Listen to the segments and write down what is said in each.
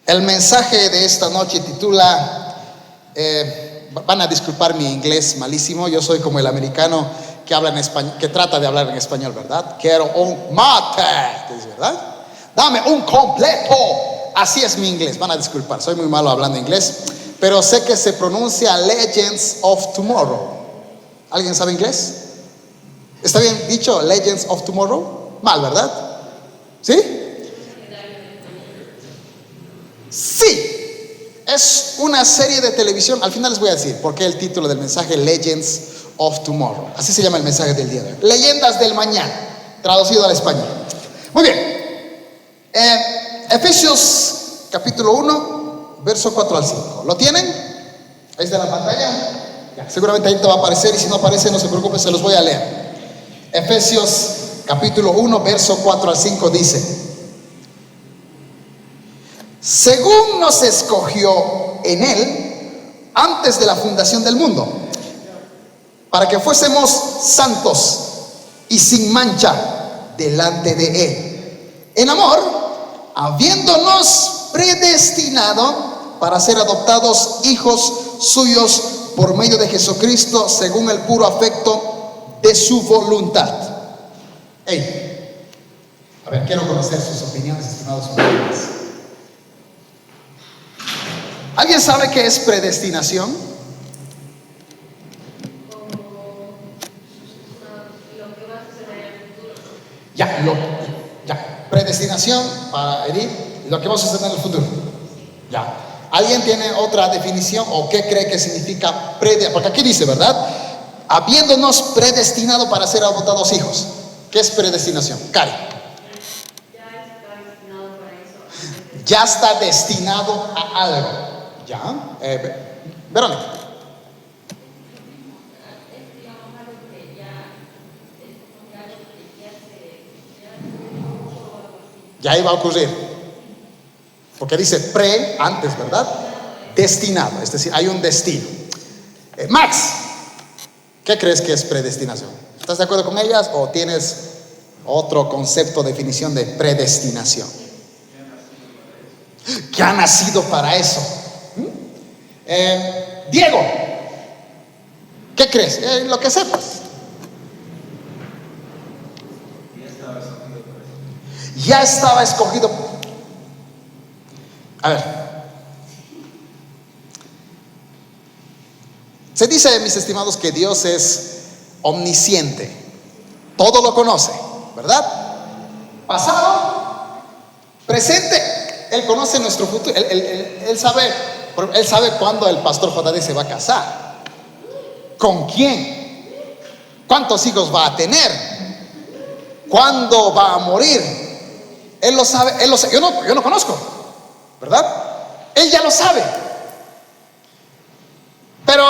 El mensaje de esta noche titula, van a disculpar mi inglés malísimo, yo soy como el americano que habla en español, que trata de hablar en español, ¿verdad? Quiero un mate, ¿verdad? Dame un completo. Así es mi inglés, van a disculpar, soy muy malo hablando inglés, pero sé que se pronuncia Legends of Tomorrow. ¿Alguien sabe inglés? ¿Está bien dicho Legends of Tomorrow? Mal, ¿verdad? ¿Sí? Sí, es una serie de televisión. Al final les voy a decir por qué el título del mensaje Legends of Tomorrow. Así se llama el mensaje del día de hoy. Leyendas del mañana, traducido al español. Muy bien. Efesios capítulo 1, verso 4 al 5. ¿Lo tienen? Ahí está en la pantalla. Ya, seguramente ahí te va a aparecer, y si no aparece no se preocupe, se los voy a leer. Efesios capítulo 1, verso 4 al 5 dice: según nos escogió en Él antes de la fundación del mundo, para que fuésemos santos y sin mancha delante de Él, en amor, habiéndonos predestinado para ser adoptados hijos suyos por medio de Jesucristo, según el puro afecto de su voluntad. Hey, a ver, quiero conocer sus opiniones, estimados oyentes. ¿Alguien sabe qué es predestinación? Predestinación, para Edith, lo que va a suceder en el futuro. Ya. ¿Alguien tiene otra definición o qué cree que significa predestinación? Porque aquí dice, ¿verdad? Habiéndonos predestinado para ser adoptados hijos. ¿Qué es predestinación? Cari. Ya está destinado a algo. ¿Ya? Verónica. Ya iba a ocurrir. Porque dice pre, antes, ¿verdad? Destinado. Es decir, hay un destino. Max, ¿qué crees que es predestinación? ¿Estás de acuerdo con ellas o tienes otro concepto, definición de predestinación? Que ha nacido para eso. Diego, ¿qué crees? Lo que sepas. Ya estaba escogido. A ver, se dice, mis estimados, que Dios es omnisciente, todo lo conoce, ¿verdad? Pasado, presente, Él conoce nuestro futuro. Él sabe cuándo el pastor JD se va a casar, con quién, cuántos hijos va a tener, cuándo va a morir. Él lo sabe. Yo no conozco, ¿verdad? Él ya lo sabe. Pero,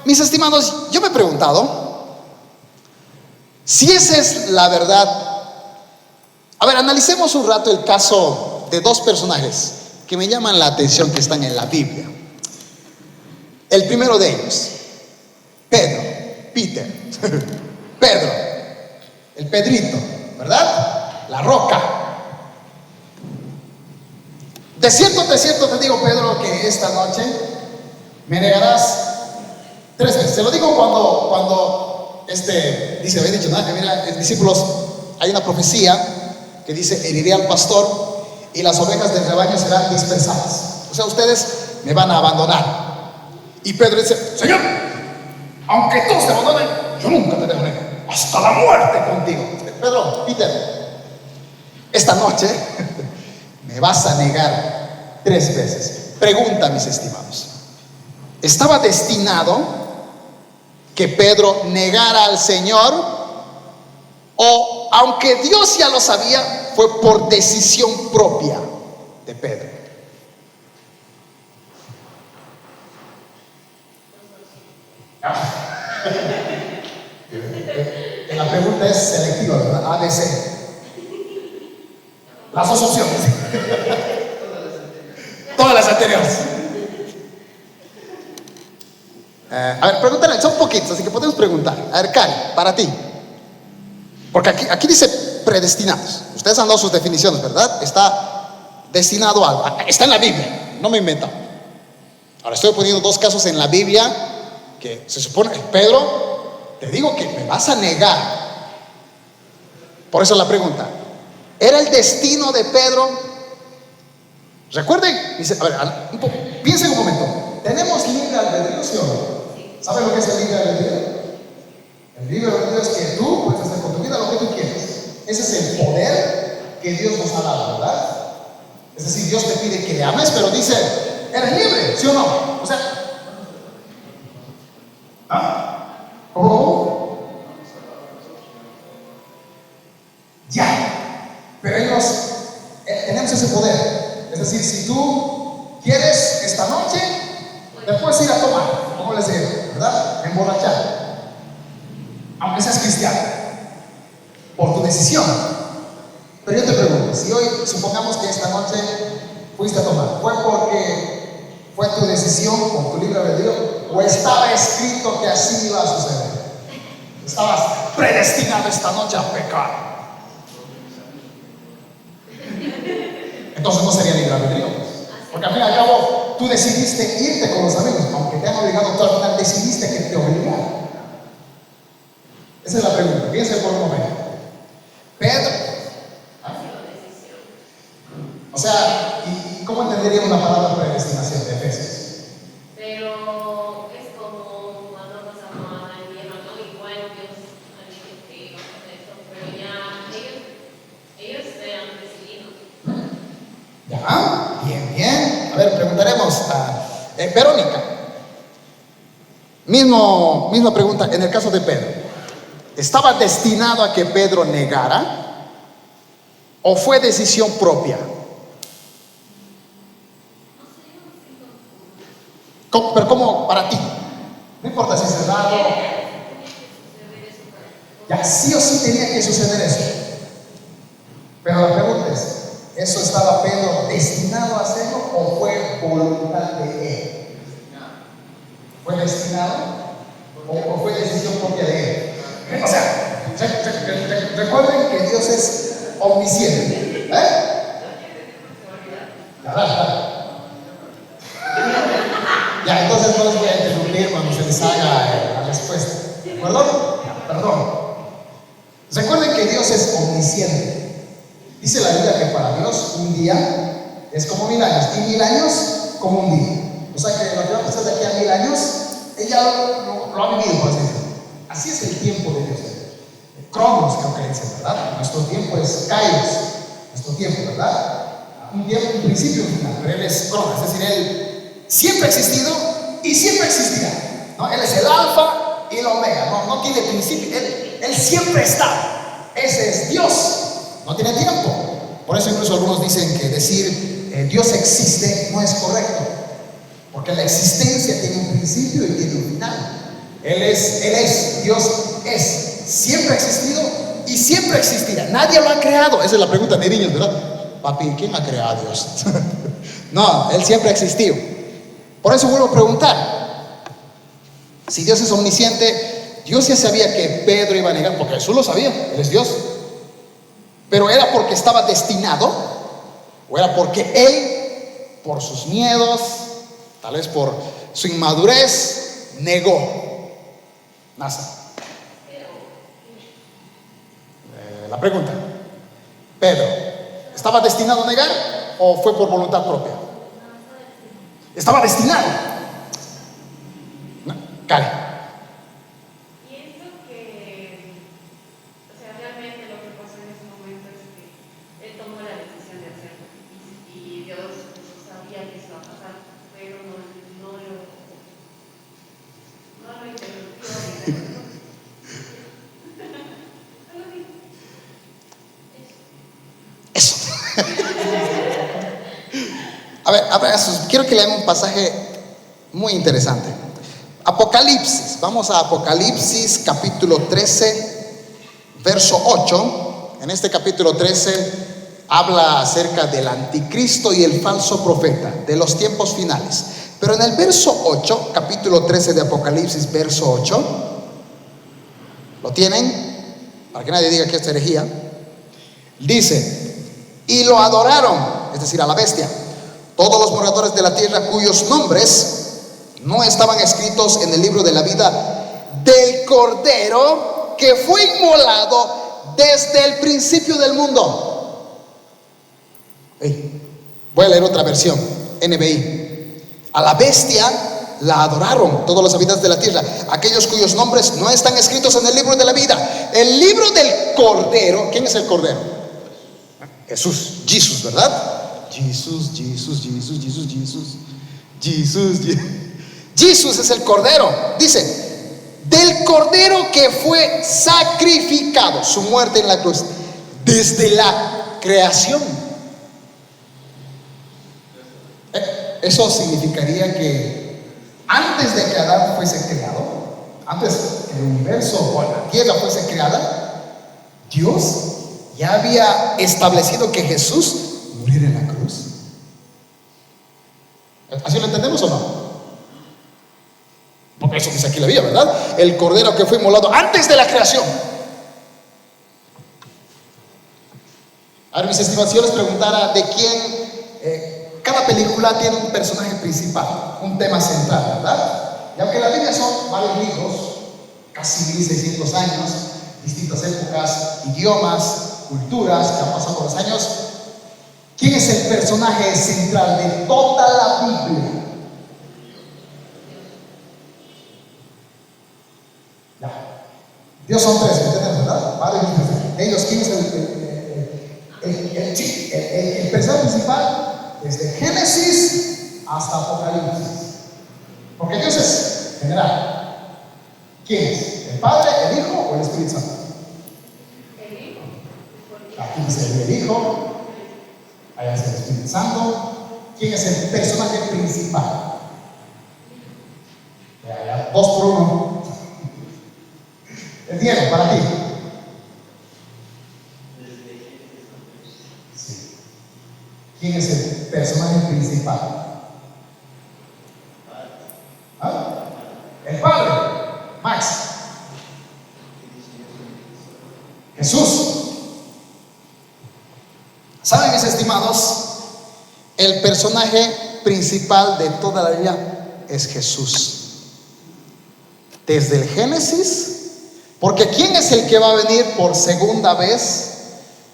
mis estimados, yo me he preguntado si esa es la verdad. A ver, analicemos un rato el caso de dos personajes que me llaman la atención, que están en la Biblia. El primero de ellos, Peter, Pedro, el Pedrito, ¿verdad? La roca. De cierto te digo, Pedro, que esta noche me negarás 3 veces. Se lo digo cuando dice, había dicho, mira, discípulos, hay una profecía que dice, heriré al pastor y las ovejas del rebaño serán dispersadas. O sea, ustedes me van a abandonar. Y Pedro dice, Señor, aunque todos te abandonen, yo nunca te dejaré, hasta la muerte contigo. Peter, esta noche me vas a negar 3 veces. Pregunta, mis estimados, ¿estaba destinado que Pedro negara al Señor? O, aunque Dios ya lo sabía, fue por decisión propia de Pedro? La pregunta es selectiva, ¿verdad? A, B, C. Las dos opciones. Todas las anteriores. A ver, pregúntale, son poquitos, así que podemos preguntar. A ver, Cari, para ti. Porque aquí dice predestinados. Ustedes han dado sus definiciones, ¿verdad? Está destinado a algo. Está en la Biblia, no me invento. Ahora estoy poniendo dos casos en la Biblia que se supone, Pedro, te digo que me vas a negar. Por eso la pregunta, ¿era el destino de Pedro? Recuerden, dice, a ver, piensen un momento. ¿Tenemos libre albedrío, sí o no? ¿Saben lo que es el libre albedrío? El libre albedrío es que tú puedes hacer con tu vida lo que tú quieras. Ese es el poder que Dios nos ha dado, ¿verdad? Es decir, Dios te pide que le ames, pero dice, eres libre, ¿sí o no? O sea, ¿cómo? Ya, pero ellos tenemos ese poder. Es decir, si tú quieres esta noche, te puedes ir a tomar, como les digo, ¿verdad? Emborrachar, aunque seas cristiano, por tu decisión. Pero yo te pregunto, si hoy supongamos que esta noche fuiste a tomar, ¿fue porque fue tu decisión, por tu libre albedrío, o estaba escrito que así iba a suceder? Estabas predestinado esta noche a pecar. Entonces no sería libre albedrío, porque al fin y al cabo tú decidiste irte con los amigos, aunque te han obligado, tú al final decidiste que te obligaran. Esa es la pregunta, piensen por un momento. Pedro, o sea, ¿y cómo entenderíamos la palabra predestinación de Efesios? Pero es como cuando pasamos a la tierra, ¿no? Igual Dios ha dicho que iba a hacer eso, pero ya ellos se han decidido. Ya, bien, bien. A ver, preguntaremos a Verónica. Misma pregunta en el caso de Pedro. ¿Estaba destinado a que Pedro negara o fue decisión propia? Pero ¿cómo para ti? No importa si es dado. Ya, sí o sí tenía que suceder eso. Pero la pregunta es, ¿eso estaba Pedro destinado a hacerlo o fue voluntad de él? ¿Fue destinado o fue decisión propia de él? O sea, recuerden que Dios es omnisciente. Ya, entonces no les voy a interrumpir cuando se les haga la respuesta. ¿De acuerdo? Perdón. Recuerden que Dios es omnisciente. Dice la Biblia que para Dios un día es como 1000 años y 1000 años como un día. O sea que lo que va a pasar de aquí a 1000 años, ella lo ha vivido, por así decirlo. Así es el tiempo de Dios. Cronos, creo que dice, ¿verdad? Nuestro tiempo es Kairos, nuestro tiempo, ¿verdad? Un tiempo, un principio y un final, pero Él es Cronos, es decir, Él siempre ha existido y siempre existirá, ¿no? Él es el alfa y el omega, no tiene principio, Él siempre está. Ese es Dios, no tiene tiempo. Por eso incluso algunos dicen que decir Dios existe no es correcto, porque la existencia tiene un principio y tiene un final. Él es, Dios es, siempre ha existido y siempre existirá. Nadie lo ha creado. Esa es la pregunta de niños, ¿verdad? Papi, ¿quién ha creado a Dios? No, Él siempre ha existido. Por eso vuelvo a preguntar, si Dios es omnisciente, Dios ya sabía que Pedro iba a negar, porque Jesús lo sabía, Él es Dios. Pero ¿era porque estaba destinado? ¿O era porque Él, por sus miedos, tal vez por su inmadurez, negó? NASA. La pregunta, Pedro, ¿estaba destinado a negar o fue por voluntad propia? Estaba destinado. No, Karen. Pienso que, o sea, realmente lo que pasó en ese momento es que él tomó la decisión de hacerlo y Dios sabía que eso iba a pasar, pero no lo interrumpió. Eso. A ver, quiero que leamos un pasaje muy interesante. Apocalipsis, vamos a Apocalipsis capítulo 13, verso 8. En este capítulo 13 habla acerca del anticristo y el falso profeta, de los tiempos finales. Pero en el verso 8, capítulo 13 de Apocalipsis, verso 8, ¿lo tienen? Para que nadie diga que es herejía. Dice, y lo adoraron, es es decir, a la bestia, todos los moradores de la tierra cuyos nombres no estaban escritos en el libro de la vida del Cordero que fue inmolado desde el principio del mundo. Voy a leer otra versión, NBI. A la bestia la adoraron todos los habitantes de la tierra, aquellos cuyos nombres no están escritos en el libro de la vida. El libro del Cordero. ¿Quién es el Cordero? Jesús, Jesús, ¿verdad? Jesús es el Cordero. Dice, del Cordero que fue sacrificado, su muerte en la cruz, desde la creación. Eso significaría que antes de que Adán fuese creado, antes que el universo o la tierra fuese creada, Dios ya había establecido que Jesús muriera en la cruz. ¿Así lo entendemos o no? Porque eso dice aquí la Biblia, ¿verdad? El Cordero que fue inmolado antes de la creación. Ahora, mis estimados, si yo les preguntara de quién, cada película tiene un personaje principal, un tema central, ¿verdad? Y aunque la Biblia son varios libros, casi 1600 años, distintas épocas, idiomas, culturas que han pasado por los años, ¿quién es el personaje central de toda la Biblia? Ya. Dios son tres, ¿me entiendes, verdad? Varios libros. De ellos, ¿quién es el personaje principal? Desde Génesis hasta Apocalipsis. Porque Dios es general. ¿Quién es? ¿El Padre, el Hijo o el Espíritu Santo? El Hijo. Aquí dice el Hijo, allá dice el Espíritu Santo. ¿Quién es el personaje principal? Ya, 2 por 1. El Diego, para ti. Sí. ¿Quién es el personaje principal? ¿Ah? El Padre. Max. Jesús. ¿Saben, mis estimados? El personaje principal de toda la Biblia es Jesús. Desde el Génesis, porque ¿quién es el que va a venir por segunda vez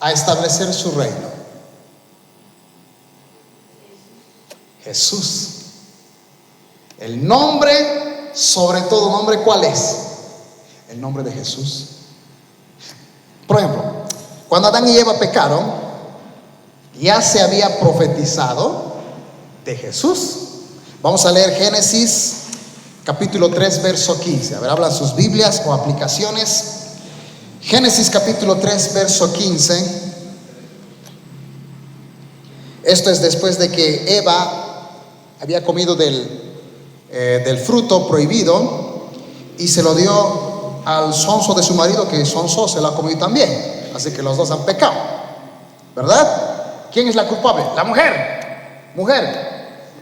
a establecer su reino? Jesús. El nombre, sobre todo nombre, ¿cuál es? El nombre de Jesús. Por ejemplo, cuando Adán y Eva pecaron, ya se había profetizado de Jesús. Vamos a leer Génesis capítulo 3 verso 15. A ver, hablan sus Biblias o aplicaciones. Génesis capítulo 3 verso 15. Esto es después de que Eva había comido del fruto prohibido y se lo dio al sonso de su marido, que sonso se lo ha comido también. Así que los dos han pecado, ¿verdad? ¿Quién es la culpable? La mujer,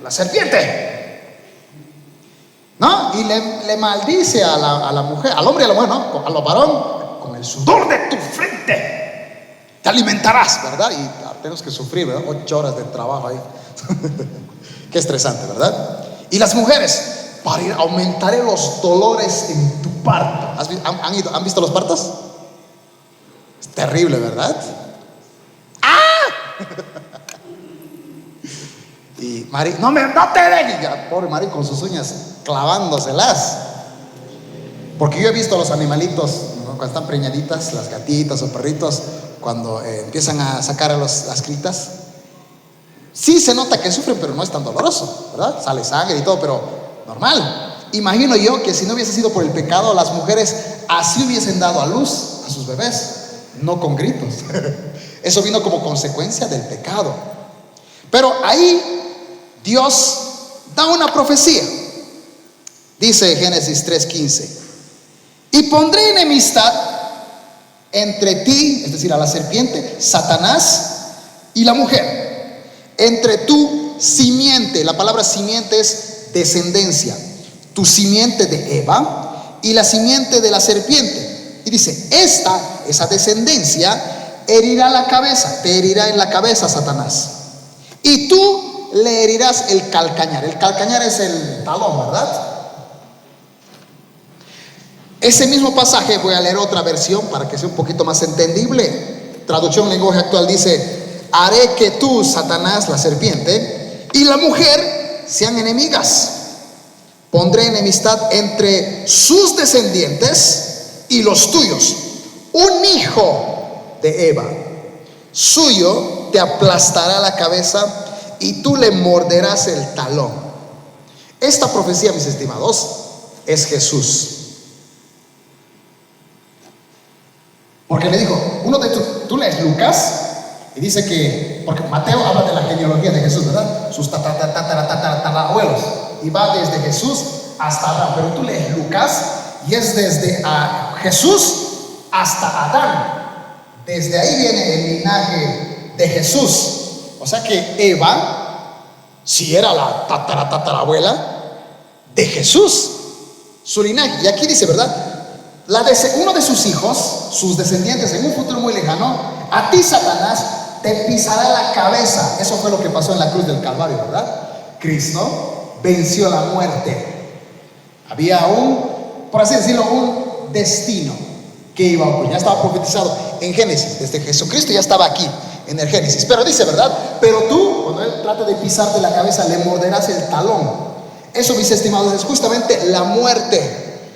la serpiente, ¿no? Y le maldice a la mujer, al hombre y a la mujer, ¿no? A los varón, con el sudor de tu frente te alimentarás, ¿verdad? Y tenemos que sufrir, ¿verdad? 8 horas de trabajo ahí. Qué estresante, ¿verdad? Y las mujeres, aumentaré los dolores en tu parto. ¿Han visto los partos? Es terrible, ¿verdad? ¡Ah! Y Mari, no te dejes. Ya, pobre Mari con sus uñas clavándoselas. Porque yo he visto a los animalitos, ¿no? Cuando están preñaditas, las gatitas o perritos, cuando empiezan a sacar las critas, sí se nota que sufren, pero no es tan doloroso, ¿verdad? Sale sangre y todo, pero normal. Imagino yo que si no hubiese sido por el pecado, las mujeres así hubiesen dado a luz a sus bebés, no con gritos. Eso vino como consecuencia del pecado. Pero ahí Dios da una profecía. Dice Génesis 3:15: y pondré enemistad entre ti, es decir, a la serpiente, Satanás, y la mujer, entre tu simiente. La palabra simiente es descendencia. Tu simiente de Eva y la simiente de la serpiente. Y dice, esa descendencia herirá la cabeza, te herirá en la cabeza, Satanás, y tú le herirás el calcañar. El calcañar es el talón, ¿verdad? Ese mismo pasaje voy a leer otra versión para que sea un poquito más entendible. Traducción lenguaje actual dice: haré que tú, Satanás, la serpiente, y la mujer sean enemigas. Pondré enemistad entre sus descendientes y los tuyos. Un hijo de Eva suyo te aplastará la cabeza y tú le morderás el talón. Esta profecía, mis estimados, es Jesús. Porque le dijo, tú lees Lucas y dice que, porque Mateo habla de la genealogía de Jesús, ¿verdad? Sus tatarabuelos, y va desde Jesús hasta Adán. Pero tú lees Lucas y es desde Jesús hasta Adán. Desde ahí viene el linaje de Jesús. O sea que Eva, si era la tatarabuela de Jesús, su linaje. Y aquí dice, ¿verdad? Uno de sus hijos, sus descendientes en un futuro muy lejano, a ti, Satanás, te pisará la cabeza. Eso fue lo que pasó en la cruz del Calvario, ¿verdad? Cristo venció la muerte. Había por así decirlo, un destino que iba a ocurrir. Ya estaba profetizado en Génesis, desde Jesucristo ya estaba aquí en el Génesis. Pero dice, ¿verdad? Pero tú, cuando él trate de pisarte la cabeza, le morderás el talón. Eso, mis estimados, es justamente la muerte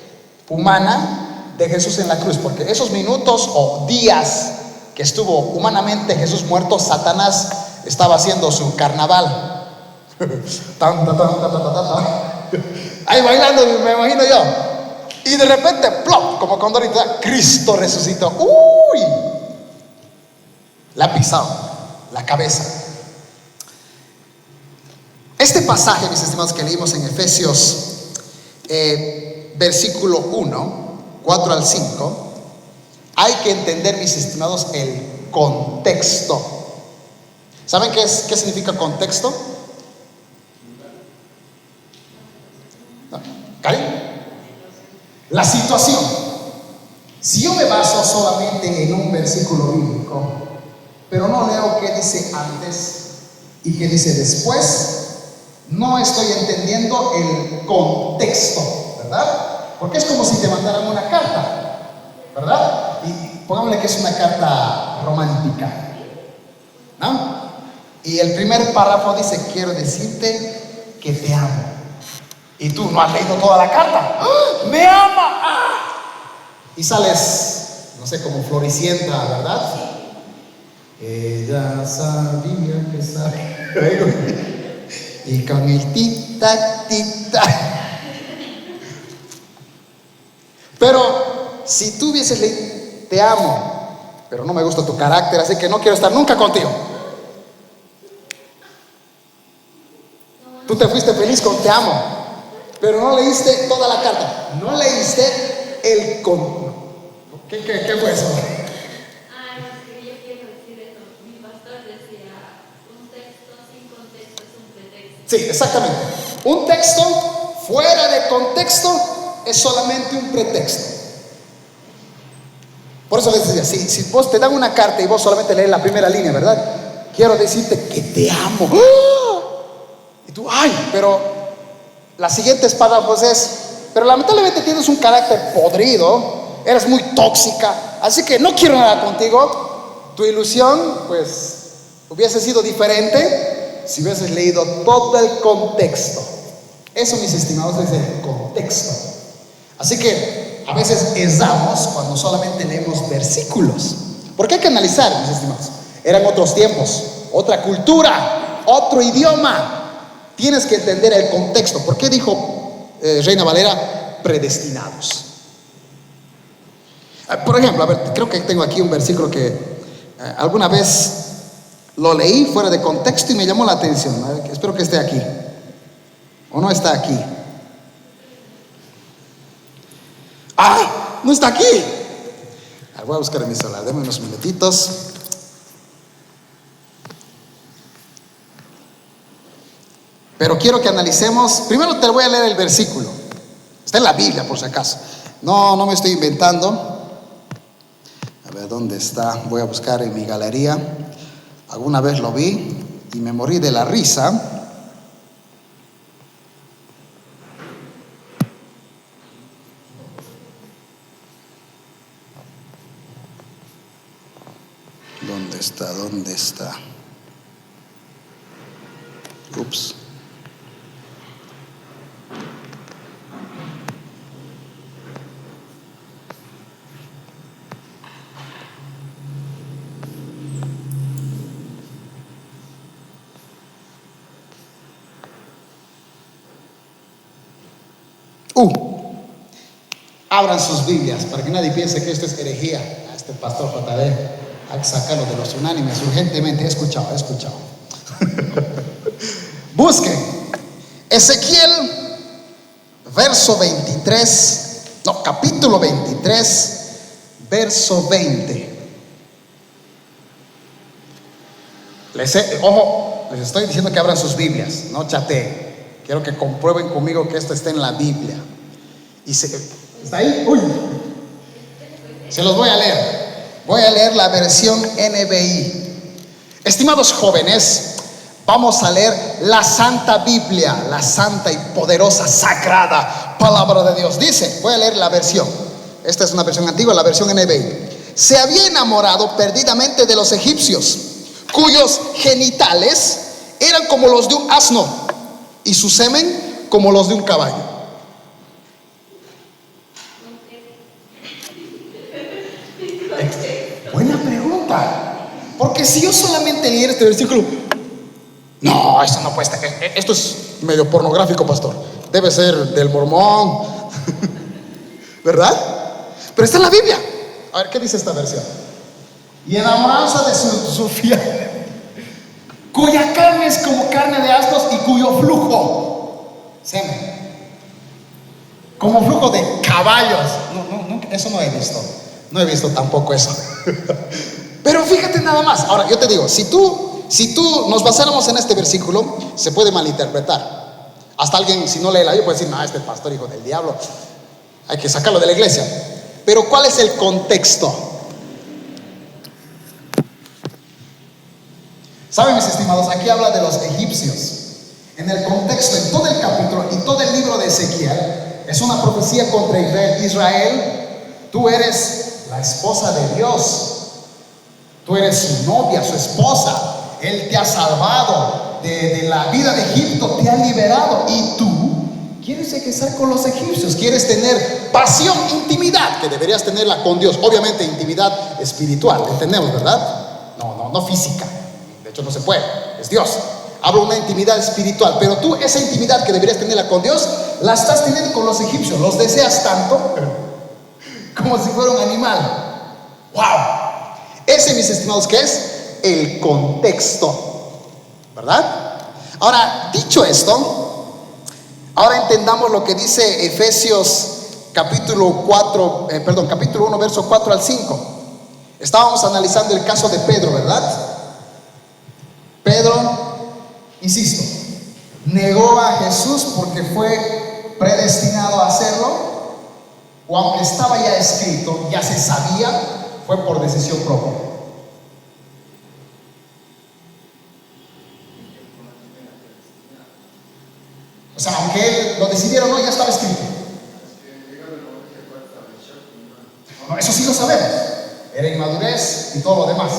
humana de Jesús en la cruz, porque esos minutos o días que estuvo humanamente Jesús muerto, Satanás estaba haciendo su carnaval. Ahí bailando, me imagino yo. Y de repente, plop, como cuando ahorita Cristo resucitó. ¡Uy! La ha pisado, la cabeza. Este pasaje, mis estimados, que leímos en Efesios, versículo 1, 4 al 5, hay que entender, mis estimados, el contexto. ¿Saben qué significa contexto? ¿Cari? La situación. Si yo me baso solamente en un versículo bíblico, pero no leo qué dice antes y qué dice después, no estoy entendiendo el contexto, ¿verdad? Porque es como si te mandaran una carta, ¿verdad? Y pongámosle que es una carta romántica, ¿no? Y el primer párrafo dice: quiero decirte que te amo. Y tú no has leído toda la carta. ¡Ah! ¡Me ama! ¡Ah! Y sales, no sé, como floricienta, ¿verdad? Ella sabía que sabía. Y con el tic-tac, tic-tac. Pero si tú hubieses leído: te amo, pero no me gusta tu carácter, así que no quiero estar nunca contigo. Tú te fuiste feliz con te amo, pero no leíste toda la carta. No leíste el ¿Qué fue eso? Es que yo quiero decir eso. Mi pastor decía: un texto sin contexto es un pretexto. Sí, exactamente. Un texto fuera de contexto es solamente un pretexto. Por eso les decía, si vos te dan una carta y vos solamente lees la primera línea, ¿verdad? Quiero decirte que te amo. ¡Ah! Y tú, ay, pero la siguiente párrafos es: pero lamentablemente tienes un carácter podrido, eres muy tóxica, así que no quiero nada contigo. Tu ilusión, pues, hubiese sido diferente si hubieses leído todo el contexto. Eso, mis estimados, es el contexto. Así que a veces erramos cuando solamente leemos versículos, porque hay que analizar, mis estimados. Eran otros tiempos, otra cultura, otro idioma. Tienes que entender el contexto. ¿Por qué dijo Reina Valera predestinados? Por ejemplo, a ver, creo que tengo aquí un versículo que alguna vez lo leí fuera de contexto y me llamó la atención. A ver, espero que esté aquí. ¿O no está aquí? ¡Ah! ¡No está aquí! Voy a buscar en mi celular, denme unos minutitos. Pero quiero que analicemos. Primero te voy a leer el versículo. Está en la Biblia, por si acaso. No me estoy inventando. A ver, ¿dónde está? Voy a buscar en mi galería. Alguna vez lo vi. y me morí de la risa. ¿Dónde está? ¿Dónde está? Ups. Abran sus Biblias para que nadie piense que esto es herejía. A este pastor JD hay que sacarlo de los unánimes urgentemente. He escuchado. Busquen Ezequiel, capítulo 23, verso 20. Les estoy diciendo que abran sus Biblias, no chateen. Quiero que comprueben conmigo que esto está en la Biblia. ¿Está ahí? Uy. Se los voy a leer. Voy a leer la versión NBI. Estimados jóvenes, vamos a leer la Santa Biblia, la santa y poderosa, sagrada palabra de Dios. Dice, voy a leer la versión. Esta es una versión antigua, la versión NBI. Se había enamorado perdidamente de los egipcios, cuyos genitales eran como los de un asno y su semen como los de un caballo. Buena pregunta. Porque si yo solamente leyera este versículo, no, eso no puede estar. Esto es medio pornográfico, pastor. Debe ser del mormón, ¿verdad? Pero está en la Biblia. A ver, ¿qué dice esta versión? Y enamorándose de su fiel, cuya carne es como carne de asnos y cuyo flujo, semen, como flujo de caballos. No, eso no he visto. No he visto tampoco eso. Pero fíjate nada más. Ahora yo te digo, si tú nos basáramos en este versículo, se puede malinterpretar. Hasta alguien, si no lee la Biblia, puede decir, no, este pastor hijo del diablo, hay que sacarlo de la iglesia. Pero ¿cuál es el contexto? ¿Saben, mis estimados? Aquí habla de los egipcios. En el contexto, en todo el capítulo y todo el libro de Ezequiel, es una profecía contra Israel. Tú eres la esposa de Dios. Tú eres su novia, su esposa. Él te ha salvado de la vida de Egipto, te ha liberado. Y tú quieres estar con los egipcios, quieres tener pasión, intimidad, que deberías tenerla con Dios. Obviamente intimidad espiritual, ¿entendemos, verdad? No física. De hecho no se puede, es Dios. Hablo de una intimidad espiritual, pero tú esa intimidad que deberías tenerla con Dios, la estás teniendo con los egipcios. Los deseas tanto como si fuera un animal. ¡Wow! Ese, mis estimados, ¿qué es? El contexto, ¿verdad? Ahora, dicho esto, ahora entendamos lo que dice Efesios capítulo 1, verso 4 al 5. Estábamos analizando el caso de Pedro, ¿verdad? Pedro, insisto, negó a Jesús porque fue predestinado a hacerlo, o aunque estaba ya escrito, ya se sabía, fue por decisión propia. O sea, aunque él lo decidiera o no, ya estaba escrito. No, eso sí lo sabemos. Era inmadurez y todo lo demás.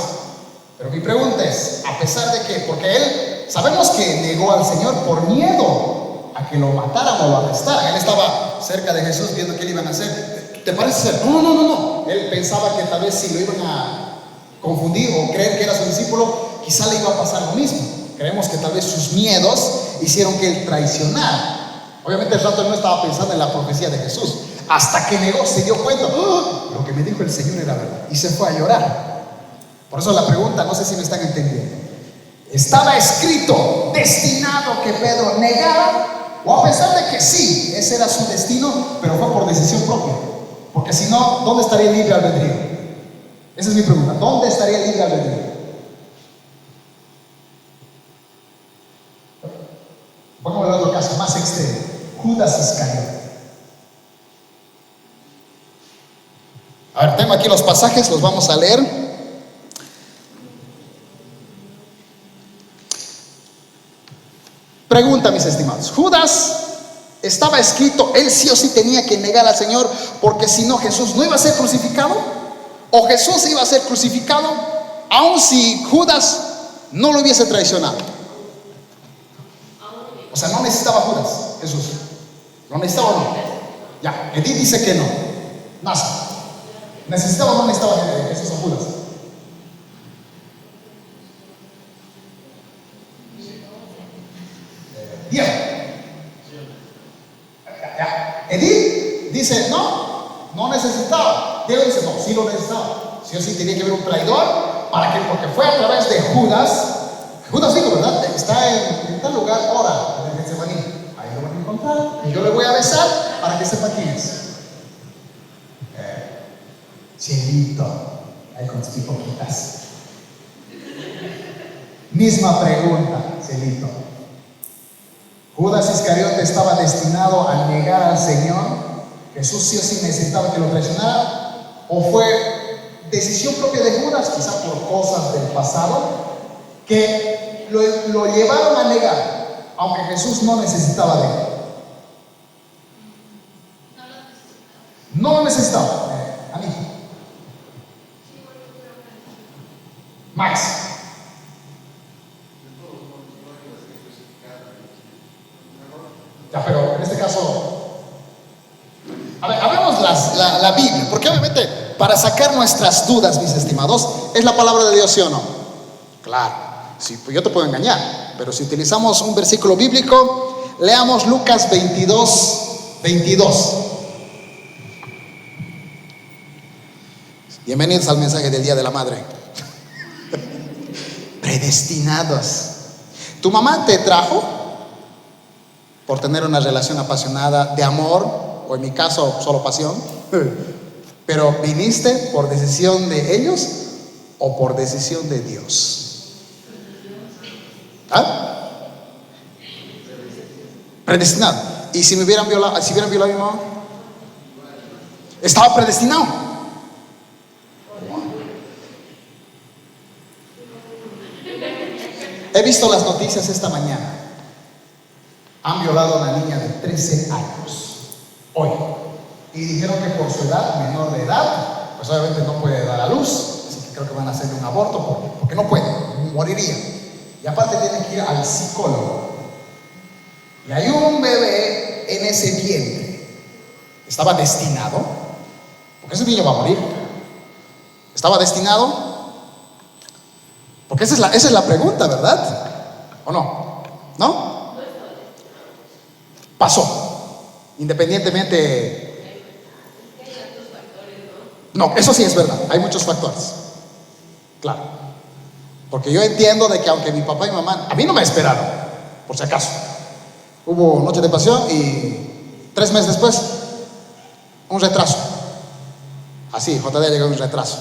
Pero mi pregunta es, ¿a pesar de qué? Porque él, sabemos que negó al Señor por miedo a que lo mataran o lo arrestaran. Él estaba cerca de Jesús viendo qué le iban a hacer. ¿Te parece ser? No. Él pensaba que tal vez si lo iban a confundir o creer que era su discípulo, quizá le iba a pasar lo mismo. Creemos que tal vez sus miedos hicieron que él traicionara. Obviamente el rato no estaba pensando en la profecía de Jesús. Hasta que negó, se dio cuenta, lo que me dijo el Señor era verdad. Y se fue a llorar. Por eso la pregunta, no sé si me están entendiendo. ¿Estaba escrito, destinado que Pedro negara? O a pesar de que sí, ese era su destino, pero fue por decisión propia. Porque si no, ¿dónde estaría el libre albedrío? Esa es mi pregunta. ¿Dónde estaría el libre albedrío? Vamos a ver otro caso más extremo. Judas Iscariote. A ver, tengo aquí los pasajes, los vamos a leer. Pregunta, mis estimados. Judas estaba escrito, él sí o sí tenía que negar al Señor, porque si no, Jesús no iba a ser crucificado, o Jesús iba a ser crucificado, aun si Judas no lo hubiese traicionado. O sea, no necesitaba Judas, Jesús. ¿Lo necesitaba o no? Ya, Edith dice que no. Nasa. ¿Necesitaba o no necesitaba Jesús a Judas? Diego. Edith dice no necesitaba. Diego dice no, sí lo necesitaba. Sí o sí tenía que haber un traidor para que, porque fue a través de Judas. Judas dijo, ¿verdad? Está en tal lugar, ora, en el Getsemaní. Ahí lo van a encontrar y yo le voy a besar para que sepa quién es. Cielito, ahí con tus hipocritas. Misma pregunta, Cielito. ¿Judas Iscariote estaba destinado a negar al Señor? ¿Jesús sí o sí necesitaba que lo traicionara? ¿O fue decisión propia de Judas, quizá por cosas del pasado, que lo llevaron a negar, aunque Jesús no necesitaba de él? No lo necesitaba. A mí. Max. Ya, pero en este caso, a ver, hablemos la Biblia, porque obviamente para sacar nuestras dudas, mis estimados, es la palabra de Dios, ¿sí o no? Claro, sí, pues yo te puedo engañar, pero si utilizamos un versículo bíblico, leamos Lucas 22. Bienvenidos al mensaje del Día de la Madre. Predestinados. ¿Tu mamá te trajo por tener una relación apasionada de amor, o en mi caso solo pasión, pero viniste por decisión de ellos o por decisión de Dios? ¿Ah? Predestinado. ¿Y si me hubieran violado, si hubieran violado a mi mamá? Estaba predestinado. He visto las noticias esta mañana. Han violado a una niña de 13 años hoy, y dijeron que por su edad, menor de edad, pues obviamente no puede dar a luz, así que creo que van a hacerle un aborto porque no puede, moriría. Y aparte tiene que ir al psicólogo. Y hay un bebé en ese vientre. ¿Estaba destinado? Porque ese niño va a morir. ¿Estaba destinado? Porque esa es la pregunta, ¿verdad? ¿O no? ¿No? Pasó. Independientemente. No, eso sí es verdad. Hay muchos factores. Claro. Porque yo entiendo de que aunque mi papá y mamá, a mí no me esperaron, por si acaso. Hubo noche de pasión y 3 meses después, un retraso. Así, JD llegó un retraso.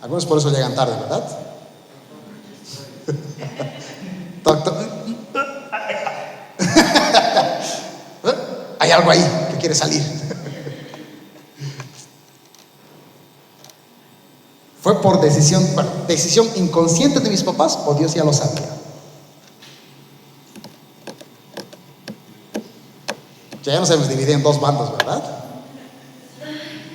Algunos por eso llegan tarde, ¿verdad? Hay algo ahí que quiere salir. ¿Fue por decisión inconsciente de mis papás o Dios ya lo sabía? Ya nos hemos dividido en 2 bandos, ¿verdad?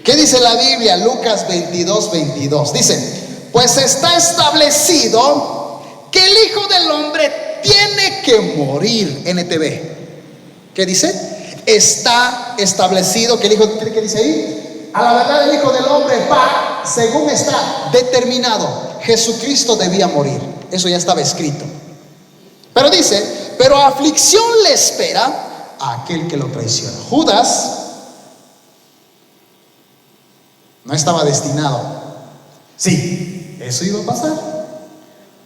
¿Qué dice la Biblia? Lucas 22. Dice: pues está establecido que el Hijo del Hombre tiene que morir. NTV. ¿Qué dice? Está establecido que el Hijo, ¿qué dice ahí? A la verdad, el Hijo del Hombre va, según está determinado. Jesucristo debía morir. Eso ya estaba escrito. Pero dice: pero aflicción le espera a aquel que lo traiciona. Judas no estaba destinado. Sí, eso iba a pasar,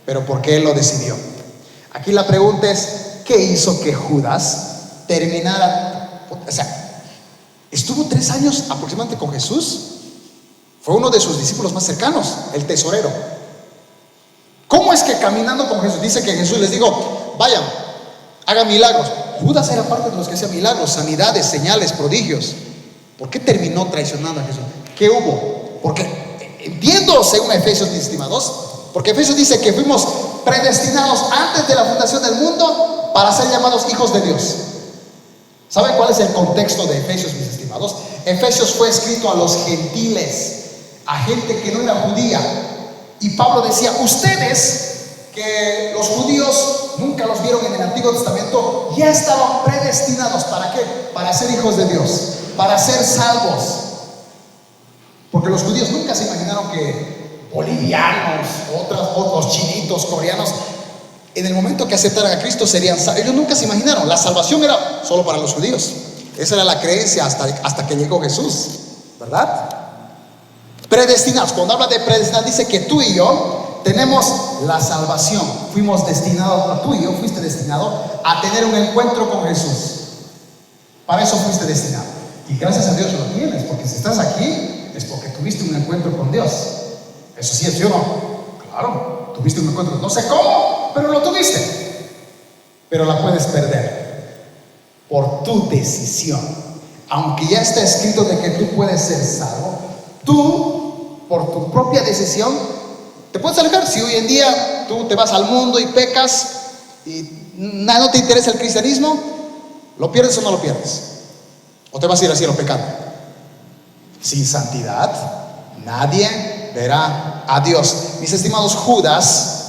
pero ¿por qué él lo decidió? Aquí la pregunta es: ¿qué hizo que Judas terminara? O sea, estuvo 3 años aproximadamente con Jesús. Fue uno de sus discípulos más cercanos, el tesorero. ¿Cómo es que caminando con Jesús, dice que Jesús les dijo: vayan, hagan milagros? Judas era parte de los que hacían milagros, sanidades, señales, prodigios. ¿Por qué terminó traicionando a Jesús? ¿Qué hubo? Porque entiendo, según Efesios, mis estimados, porque Efesios dice que fuimos predestinados antes de la fundación del mundo para ser llamados hijos de Dios. ¿Saben cuál es el contexto de Efesios, mis estimados? Efesios fue escrito a los gentiles, a gente que no era judía. Y Pablo decía, ustedes, que los judíos nunca los vieron en el Antiguo Testamento, ya estaban predestinados. ¿Para qué? Para ser hijos de Dios, para ser salvos. Porque los judíos nunca se imaginaron que bolivianos, otros chinitos, coreanos, en el momento que aceptaran a Cristo serían salvos. Ellos nunca se imaginaron. La salvación era solo para los judíos. Esa era la creencia hasta que llegó Jesús, ¿verdad? Predestinados. Cuando habla de predestinar, dice que tú y yo tenemos la salvación. Fuimos destinados, tú y yo fuiste destinado a tener un encuentro con Jesús. Para eso fuiste destinado. Y gracias a Dios lo tienes, porque si estás aquí es porque tuviste un encuentro con Dios. Eso sí es, ¿sí o no? Claro, tuviste un encuentro. No sé cómo, pero lo tuviste. Pero la puedes perder por tu decisión. Aunque ya está escrito de que tú puedes ser salvo, tú, por tu propia decisión, te puedes alejar. Si hoy en día tú te vas al mundo y pecas y nada, no te interesa el cristianismo, ¿lo pierdes o no lo pierdes? ¿O te vas a ir al cielo pecando? Sin santidad nadie verá a Dios. Mis estimados, Judas,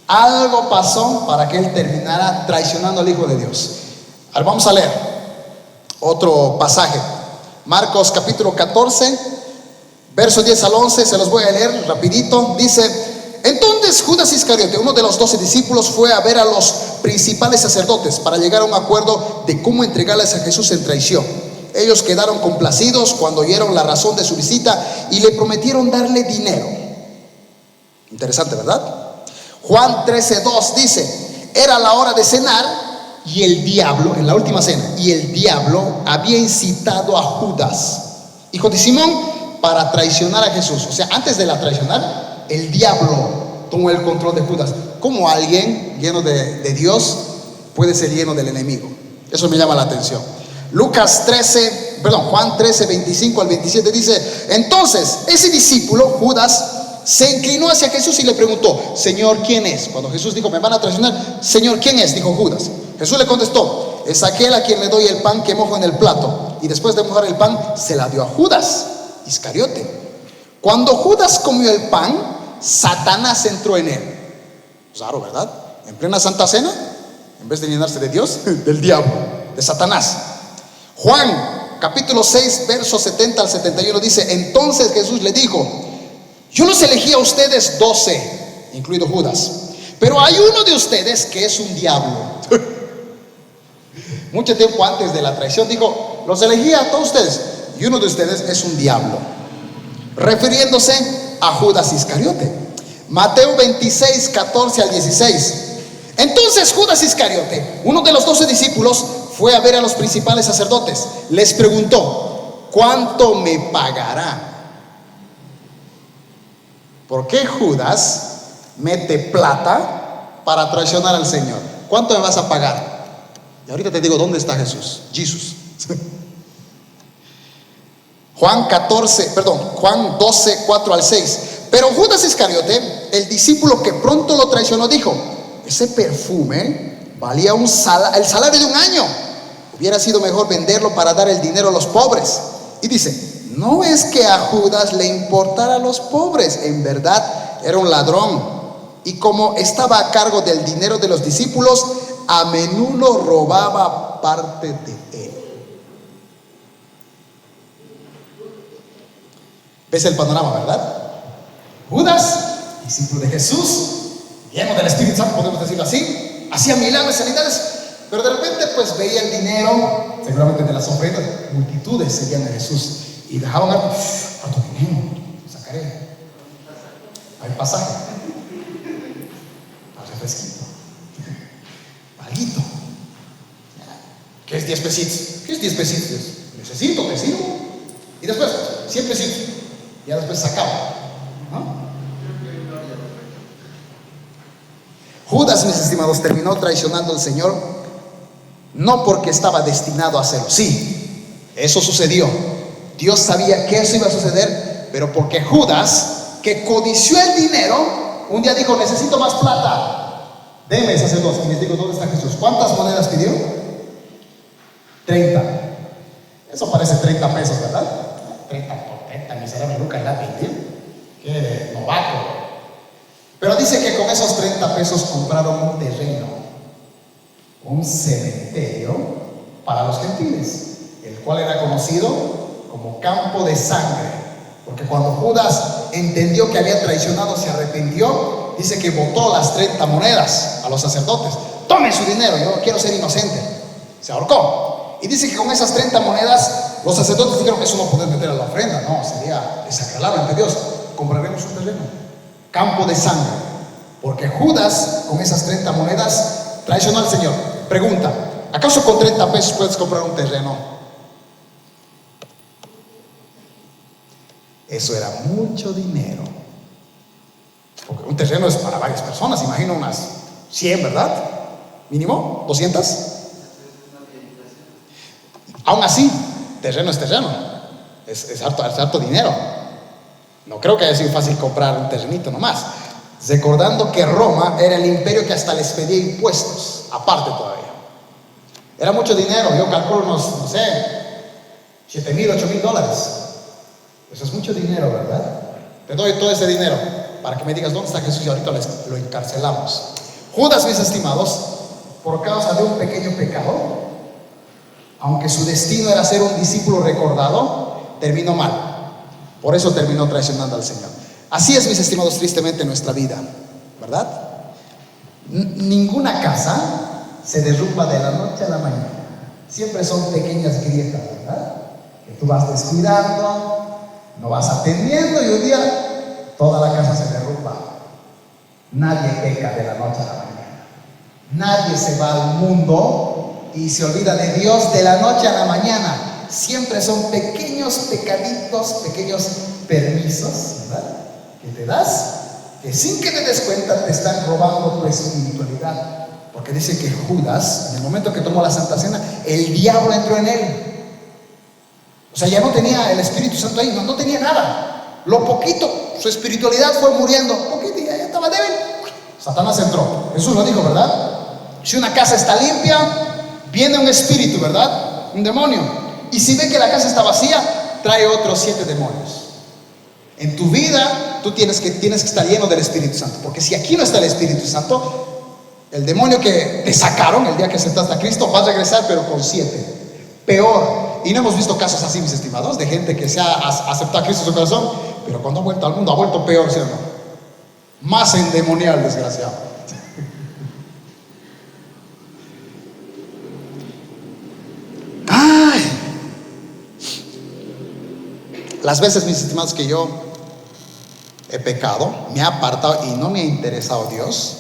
algo pasó para que él terminara traicionando al Hijo de Dios. Ahora vamos a leer otro pasaje. Marcos capítulo 14, versos 10 al 11, se los voy a leer rapidito. Dice: entonces Judas Iscariote, uno de los 12 discípulos, fue a ver a los principales sacerdotes para llegar a un acuerdo de cómo entregarles a Jesús en traición. Ellos quedaron complacidos cuando oyeron la razón de su visita y le prometieron darle dinero. Interesante, ¿verdad? Juan 13:2 dice: era la hora de cenar y el diablo, en la última cena, y el diablo había incitado a Judas, hijo de Simón, para traicionar a Jesús. O sea, antes de la traicionar, el diablo tomó el control de Judas. ¿Cómo alguien lleno de Dios puede ser lleno del enemigo? Eso me llama la atención. Juan 13, 25 al 27 dice: entonces ese discípulo, Judas, se inclinó hacia Jesús y le preguntó: Señor, ¿quién es? Cuando Jesús dijo: me van a traicionar, Señor, ¿quién es?, dijo Judas. Jesús le contestó: es aquel a quien le doy el pan que mojo en el plato. Y después de mojar el pan, se la dio a Judas Iscariote. Cuando Judas comió el pan, Satanás entró en él. Raro, ¿verdad? En plena Santa Cena, en vez de llenarse de Dios, del diablo, de Satanás. Juan capítulo 6, versos 70 al 71 dice: entonces Jesús le dijo: yo los elegí a ustedes 12, incluido Judas, pero hay uno de ustedes que es un diablo. Mucho tiempo antes de la traición dijo: los elegí a todos ustedes y uno de ustedes es un diablo, refiriéndose a Judas Iscariote. Mateo 26, 14 al 16. Entonces Judas Iscariote, uno de los 12 discípulos, fue a ver a los principales sacerdotes. Les preguntó: ¿cuánto me pagará? ¿Por qué Judas mete plata para traicionar al Señor? ¿Cuánto me vas a pagar? Y ahorita te digo dónde está Jesús. Juan 12, 4 al 6. Pero Judas Iscariote, el discípulo que pronto lo traicionó, dijo: ese perfume valía el salario de un año. Hubiera sido mejor venderlo para dar el dinero a los pobres. Y dice: no es que a Judas le importara a los pobres, en verdad era un ladrón, y como estaba a cargo del dinero de los discípulos, a menudo robaba parte de él. ¿Ves el panorama, verdad? Judas, discípulo de Jesús, lleno del Espíritu Santo, podemos decirlo así, hacía milagros, sanidades, pero de repente pues veía el dinero, seguramente de las ofrendas. Multitudes seguían a Jesús y dejaban harto dinero, sacaré, hay pasaje, al refresquito, alguito. ¿Qué es 10 pesitos? ¿Qué es 10 pesitos? Necesito, te sirvo. Y después 100 pesitos, ya después se acaba, ¿no? Judas, mis estimados, terminó traicionando al Señor, no porque estaba destinado a hacerlo. Sí, eso sucedió. Dios sabía que eso iba a suceder, pero porque Judas, que codició el dinero, Un día dijo, necesito más plata. Deme, sacerdote. Y les digo, ¿dónde está Jesús? ¿Cuántas monedas pidió? 30. Eso parece 30 pesos, ¿verdad? 30 por 30, miserable, nunca la vendió. Qué novato. Pero dice que con esos 30 pesos compraron un terreno, un cementerio para los gentiles, el cual era conocido como campo de sangre. Porque cuando Judas entendió que había traicionado, se arrepintió, dice que botó las 30 monedas a los sacerdotes. Tomen su dinero, yo quiero ser inocente. Se ahorcó. Y dice que con esas 30 monedas los sacerdotes dijeron que eso no podés meter a la ofrenda, no, sería desagradable ante Dios. Compraremos un terreno, campo de sangre. Porque Judas con esas 30 monedas traicionó al Señor. Pregunta, ¿acaso con 30 pesos puedes comprar un terreno? Eso era mucho dinero. Porque un terreno es para varias personas, imagino unas 100, ¿verdad? Mínimo, 200. Aún así, terreno es terreno. Es harto dinero. No creo que haya sido fácil comprar un terrenito nomás. Recordando que Roma era el imperio que hasta les pedía impuestos, aparte todavía. Era mucho dinero, yo calculo unos, no sé, 7,000, 8,000 dólares. Eso es mucho dinero, ¿verdad? Te doy todo ese dinero para que me digas dónde está Jesús y ahorita lo encarcelamos. Judas, mis estimados, por causa de un pequeño pecado, aunque su destino era ser un discípulo recordado, terminó mal. Por eso terminó traicionando al Señor. Así es, mis estimados, tristemente en nuestra vida, ¿verdad? Ninguna casa se derrumba de la noche a la mañana. Siempre son pequeñas grietas, ¿verdad? Que tú vas descuidando, no vas atendiendo y un día toda la casa se derrumba. Nadie peca de la noche a la mañana. Nadie se va al mundo y se olvida de Dios de la noche a la mañana. Siempre son pequeños pecaditos, pequeños permisos, ¿verdad?, que te das, que sin que te des cuenta te están robando tu espiritualidad. Porque dice que Judas, en el momento que tomó la Santa Cena, el diablo entró en él. O sea, ya no tenía el Espíritu Santo ahí, no tenía nada. Lo poquito, su espiritualidad fue muriendo. Poquito, ya estaba débil. Satanás entró. Jesús lo dijo, ¿verdad? Si una casa está limpia, viene un espíritu, ¿verdad? Un demonio. Y si ve que la casa está vacía, trae otros 7 demonios. En tu vida, tú tienes que estar lleno del Espíritu Santo. Porque si aquí no está el Espíritu Santo, el demonio que te sacaron el día que aceptaste a Cristo va a regresar, pero con 7. Peor. Y no hemos visto casos así, mis estimados, de gente que se ha aceptado a Cristo en su corazón, pero cuando ha vuelto al mundo ha vuelto peor, ¿sí o no? Más endemoniado, desgraciado. ¡Ay! Las veces, mis estimados, que yo he pecado, me ha apartado y no me ha interesado Dios,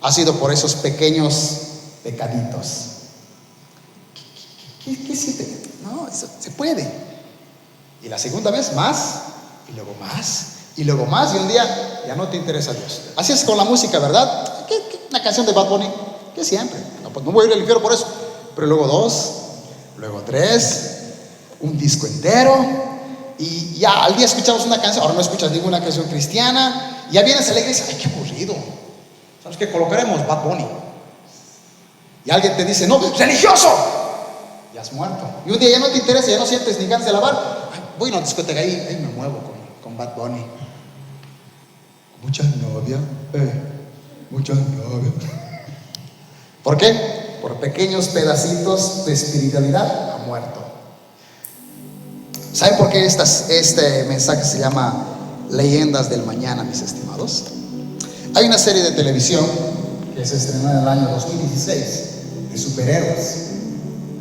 ha sido por esos pequeños pecaditos. ¿Qué siete? No, eso se puede. Y la segunda vez más, y luego más, y luego más, y un día ya no te interesa Dios. Así es con la música, ¿verdad? Una canción de Bad Bunny, que siempre. No, pues no voy a ir al infierno por eso. Pero luego 2, luego 3, un disco entero, y ya al día escuchamos una canción, ahora no escuchas ninguna canción cristiana, y ya vienes a la iglesia, ay, qué aburrido. ¿Sabes qué? Colocaremos Bad Bunny. Y alguien te dice, no, religioso. Ya has muerto. Y un día ya no te interesa, ya no sientes ni ganas de lavar. Ay, voy a una discoteca ahí me muevo con Bad Bunny. Muchas novias, muchas novias. ¿Por qué? Por pequeños pedacitos de espiritualidad ha muerto. ¿Saben por qué este mensaje se llama Leyendas del Mañana, mis estimados? Hay una serie de televisión que se estrenó en el año 2016 de superhéroes.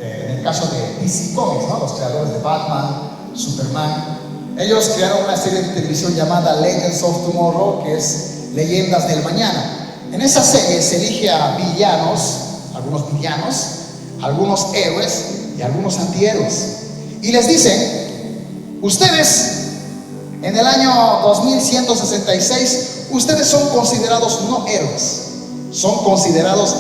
En el caso de DC Comics, ¿no? Los creadores de Batman, Superman, ellos crearon una serie de televisión llamada Legends of Tomorrow, que es Leyendas del Mañana. En esa serie se elige a villanos, algunos héroes y algunos antihéroes. Y les dicen, ustedes en el año 2166, ustedes son considerados no héroes, son considerados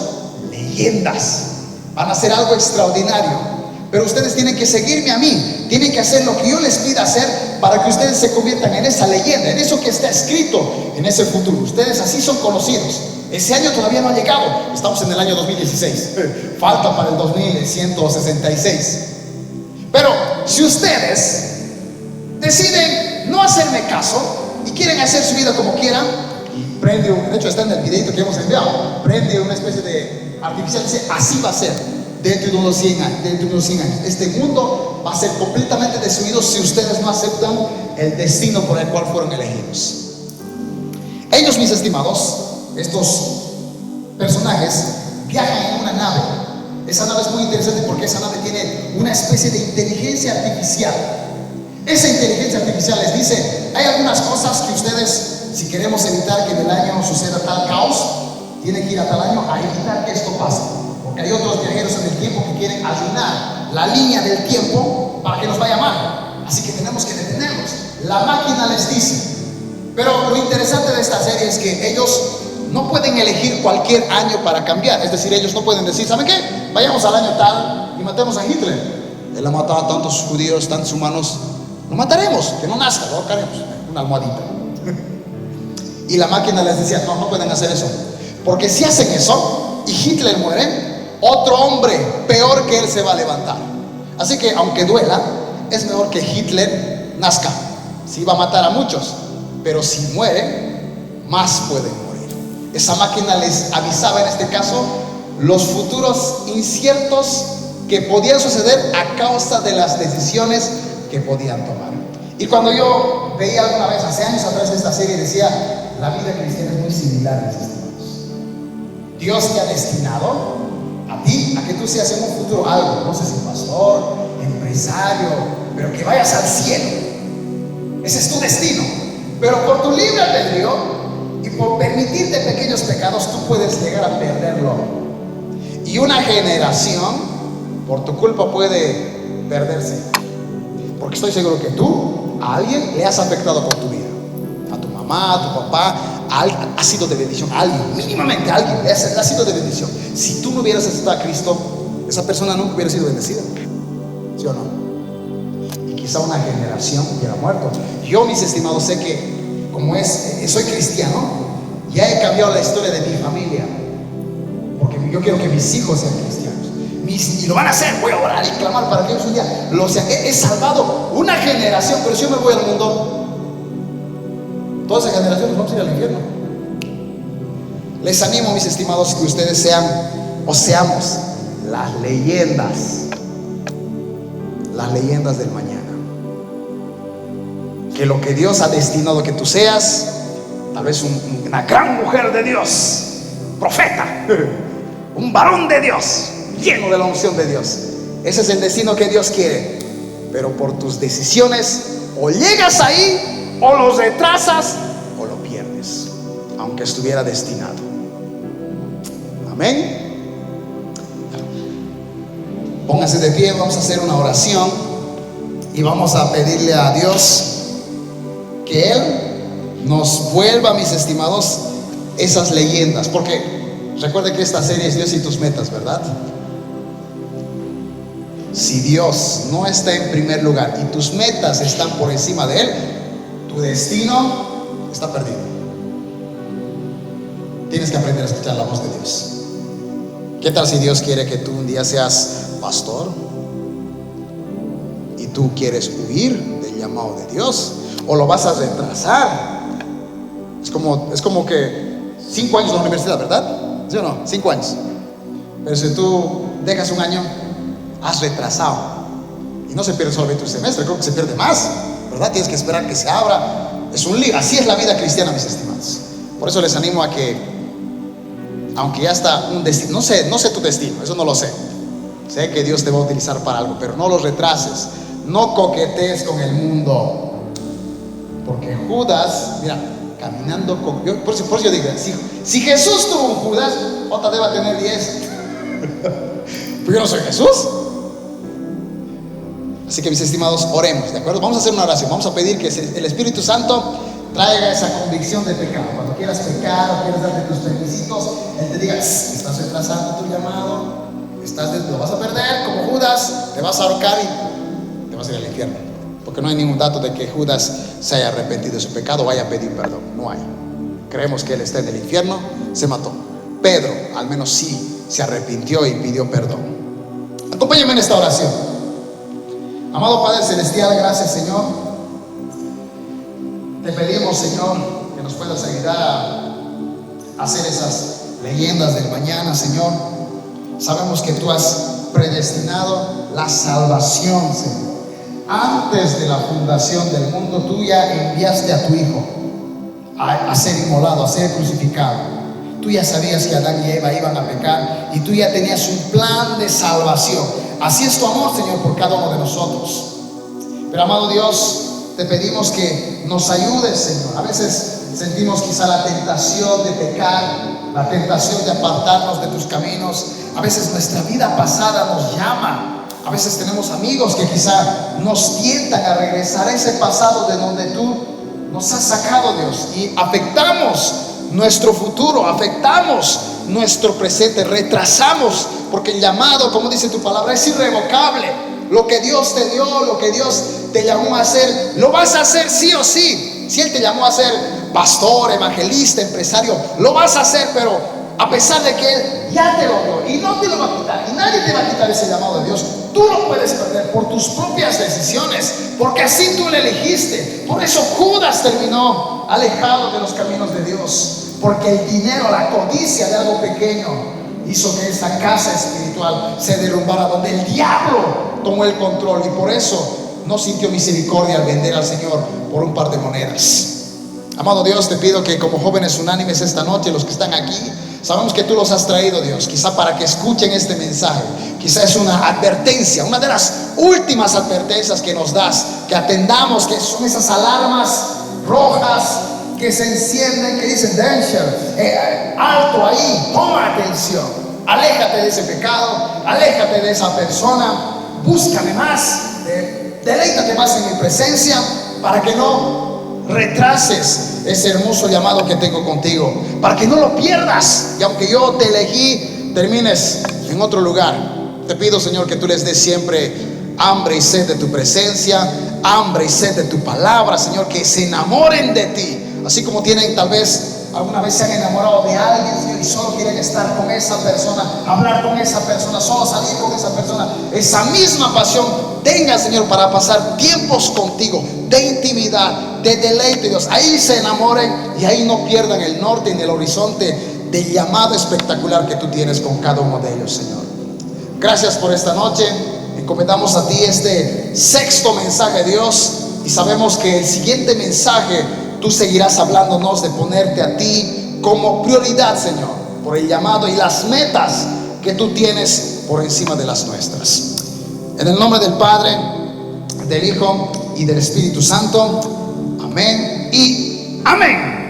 leyendas. Van a hacer algo extraordinario. Pero ustedes tienen que seguirme a mí, tienen que hacer lo que yo les pida hacer para que ustedes se conviertan en esa leyenda, en eso que está escrito en ese futuro. Ustedes así son conocidos. Ese año todavía no ha llegado, estamos en el año 2016, falta para el 2166. Pero si ustedes deciden no hacerme caso y quieren hacer su vida como quieran, y prende de hecho está en el videito que hemos enviado, prende una especie de artificial, dice así va a ser dentro de unos 100 años. Este mundo va a ser completamente destruido si ustedes no aceptan el destino por el cual fueron elegidos. Ellos, mis estimados, estos personajes viajan en una nave. Esa nave es muy interesante porque esa nave tiene una especie de inteligencia artificial. Esa inteligencia artificial les dice: hay algunas cosas que ustedes, si queremos evitar que en el año suceda tal caos, tienen que ir a tal año a evitar que esto pase. Porque hay otros viajeros en el tiempo que quieren arruinar la línea del tiempo para que nos vaya mal. Así que tenemos que detenerlos. La máquina les dice. Pero lo interesante de esta serie es que ellos no pueden elegir cualquier año para cambiar. Es decir, ellos no pueden decir: ¿saben qué? Vayamos al año tal y matemos a Hitler. Él ha matado a tantos judíos, tantos humanos. Lo mataremos, que no nazca, lo ahorcaremos. Una almohadita. Y la máquina les decía: no pueden hacer eso. Porque si hacen eso y Hitler muere, otro hombre peor que él se va a levantar. Así que aunque duela, es mejor que Hitler nazca. Sí va a matar a muchos, pero si muere, más pueden morir. Esa máquina les avisaba en este caso los futuros inciertos que podían suceder a causa de las decisiones que podían tomar. Y cuando yo veía alguna vez hace años atrás esta serie, decía: la vida cristiana es muy similar, mis estimados. Dios te ha destinado a ti a que tú seas en un futuro algo, no sé si pastor, empresario, pero que vayas al cielo. Ese es tu destino. Pero por tu libre albedrío y por permitirte pequeños pecados, tú puedes llegar a perderlo. Y una generación por tu culpa puede perderse. Porque estoy seguro que tú a alguien le has afectado con tu vida. A tu mamá, a tu papá, a alguien, ha sido de bendición. A alguien, mínimamente a alguien le ha sido de bendición. Si tú no hubieras aceptado a Cristo, esa persona nunca hubiera sido bendecida. ¿Sí o no? Y quizá una generación hubiera muerto. Yo, mis estimados, sé que como soy cristiano, ya he cambiado la historia de mi familia. Porque yo quiero que mis hijos sean cristianos. Y lo van a hacer. Voy a orar y clamar para que ellos un día lo sean. He salvado una generación. Pero si yo me voy al mundo, toda esa generación nos vamos a ir al infierno. Les animo, mis estimados, que ustedes sean o seamos las leyendas del mañana. Que lo que Dios ha destinado que tú seas, tal vez una gran mujer de Dios, profeta, un varón de Dios, lleno de la unción de Dios. Ese es el destino que Dios quiere. Pero por tus decisiones, o llegas ahí, o los retrasas, o lo pierdes, aunque estuviera destinado. Amén. Pónganse de pie, vamos a hacer una oración y vamos a pedirle a Dios que Él nos vuelva, mis estimados, esas leyendas. Porque recuerde que esta serie es Dios y tus metas, ¿verdad? Si Dios no está en primer lugar y tus metas están por encima de Él, tu destino está perdido. Tienes que aprender a escuchar la voz de Dios. ¿Qué tal si Dios quiere que tú un día seas pastor y tú quieres huir del llamado de Dios? ¿O lo vas a retrasar? Es como que 5 años en la universidad, ¿verdad? ¿Sí o no? 5 años. Pero si tú dejas un año, has retrasado. Y no se pierde solamente un semestre, creo que se pierde más, ¿verdad? Tienes que esperar que se abra. Es un lío. Así es la vida cristiana, mis estimados. Por eso les animo a que, aunque ya está un destino, no sé tu destino, eso no lo sé. Sé que Dios te va a utilizar para algo, pero no lo retrases. No coquetees con el mundo. Porque Judas, mira, caminando con... Por eso yo digo, si Jesús tuvo un Judas, otra debe tener 10. Pero yo no soy Jesús. Así que, mis estimados, oremos, ¿de acuerdo? Vamos a hacer una oración. Vamos a pedir que el Espíritu Santo traiga esa convicción de pecado. Cuando quieras pecar o quieras darte tus permisitos, Él te diga: estás retrasando tu llamado, lo vas a perder como Judas. te vas a ahorcar y te vas a ir al infierno. Porque no hay ningún dato de que Judas se haya arrepentido de su pecado o haya pedido perdón. No hay. Creemos que él está en el infierno, se mató. Pedro, al menos sí, se arrepintió y pidió perdón. Acompáñame en esta oración. Amado Padre Celestial, gracias, Señor. Te pedimos, Señor, que nos puedas ayudar a hacer esas leyendas del mañana, Señor. Sabemos que tú has predestinado la salvación, Señor. Antes de la fundación del mundo, tú ya enviaste a tu Hijo a ser inmolado, a ser crucificado. Tú ya sabías que Adán y Eva iban a pecar y tú ya tenías un plan de salvación. Así es tu amor, Señor, por cada uno de nosotros. Pero, amado Dios, te pedimos que nos ayudes, Señor. A veces sentimos quizá la tentación de pecar, la tentación de apartarnos de tus caminos. A veces nuestra vida pasada nos llama. A veces tenemos amigos que quizá nos tientan a regresar a ese pasado de donde tú nos has sacado, Dios, y afectamos nuestro futuro, afectamos nuestro presente, retrasamos, porque el llamado, como dice tu palabra, es irrevocable. Lo que Dios te dio, lo que Dios te llamó a hacer, lo vas a hacer sí o sí. Si Él te llamó a ser pastor, evangelista, empresario, lo vas a hacer, pero a pesar de que Él ya te lo dio y no te lo va a quitar, y nadie te va a quitar ese llamado de Dios, tú lo puedes perder por tus propias decisiones, porque así tú le elegiste. Por eso Judas terminó alejado de los caminos de Dios, porque el dinero, la codicia de algo pequeño hizo que esta casa espiritual se derrumbara, donde el diablo tomó el control, y por eso no sintió misericordia al vender al Señor por un par de monedas. Amado Dios, te pido que como jóvenes unánimes esta noche, los que están aquí, sabemos que tú los has traído, Dios, quizá para que escuchen este mensaje. Quizá es una advertencia, una de las últimas advertencias que nos das, que atendamos, que son esas alarmas rojas que se encienden, que dicen danger, alto ahí, toma atención, aléjate de ese pecado, aléjate de esa persona, búscame más, deleítate más en mi presencia, para que no retrases ese hermoso llamado que tengo contigo, para que no lo pierdas, y aunque yo te elegí, termines en otro lugar. Te pido, Señor, que tú les des siempre hambre y sed de tu presencia, hambre y sed de tu palabra, Señor, que se enamoren de ti, así como tienen, tal vez alguna vez se han enamorado de alguien, Señor, y solo quieren estar con esa persona, hablar con esa persona, solo salir con esa persona. Esa misma pasión tenga, Señor, para pasar tiempos contigo de intimidad, de deleite, Dios. Ahí se enamoren y ahí no pierdan el norte ni el horizonte del llamado espectacular que tú tienes con cada uno de ellos, Señor. Gracias por esta noche. Encomendamos a ti este sexto mensaje, Dios, y sabemos que el siguiente mensaje tú seguirás hablándonos de ponerte a ti como prioridad, Señor, por el llamado y las metas que tú tienes por encima de las nuestras. En el nombre del Padre, del Hijo y del Espíritu Santo. Amén y amén.